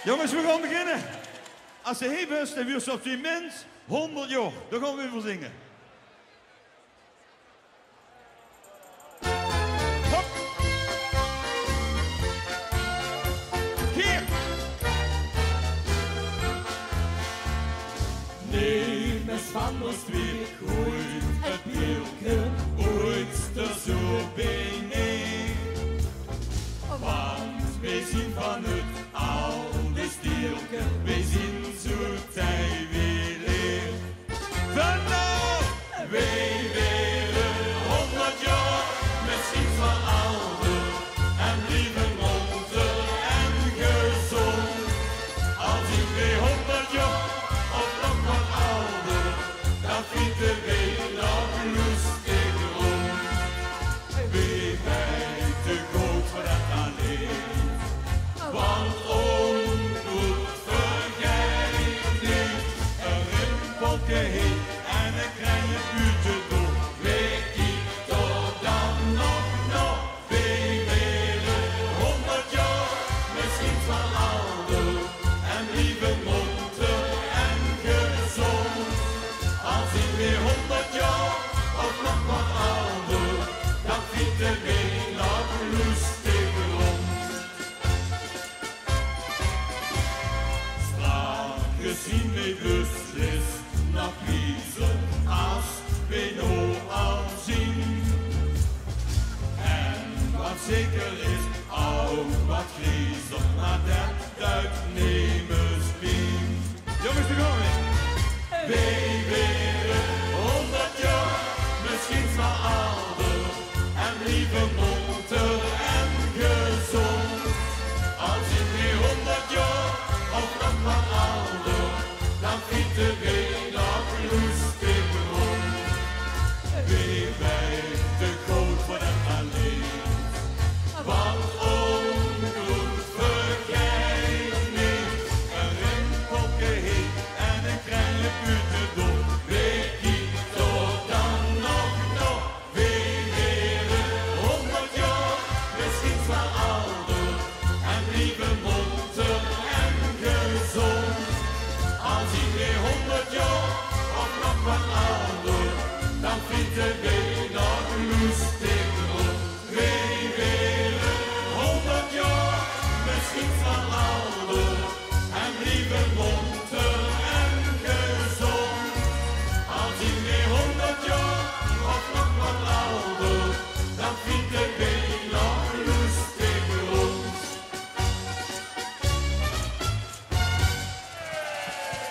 Jongens, we gaan beginnen. Als ze hier best, dan weer op die mens 100 jaar. Dan gaan we weer zingen. Hop. Hier. Neem eens van ons twee, groeit het beelke ooit er zo beneden. Want wij zien van het oude stielke, wij zien zo tijd weer leer. Van nou, wij willen 100 jaar, misschien van ouder en liever monter en gezond. Als ik weer 100 jaar of nog wat ouder, dan vinden wij nog lustig rond. Wie wij te groot voor dat alleen. Want ongoed vergeet niet, een rimpeltje heen en een kleine puurtje door. Weet je tot dan nog, wij willen 100 jaar, misschien wel ouder en liever monter en gezond. Als ik weer 100 jaar of nog wat ouder, dan vinden wij nog lustig rond. Gezien wij beslist nog kiezen als wij nou al zien. En wat zeker is, ook wat griezen, maar dat uitnemerspien. Jongens, daar gaan we. Wij willen 100 jaar, misschien wel ouder en liever monter en gezond. Als ik weer 100 jaar of nog wat ouder, dan vinden wij nog lustig rond. Wie wij te groot voor dat alleen. Want ongoed vergeet niet, een rimpeltje heen en een kleine puurtje door. Weet je tot dan nog, wie willen 100 jaar, misschien wel ouder en liever monter en gezond. Als ik weer 100 jaar of nog wat ouder, dan vinden wij nog lustig rond. Wij willen 100 jaar, misschien wel ouder en liever monter en gezond. Als ik weer 100 jaar of nog wat ouder, dan vinden wij nog lustig rond.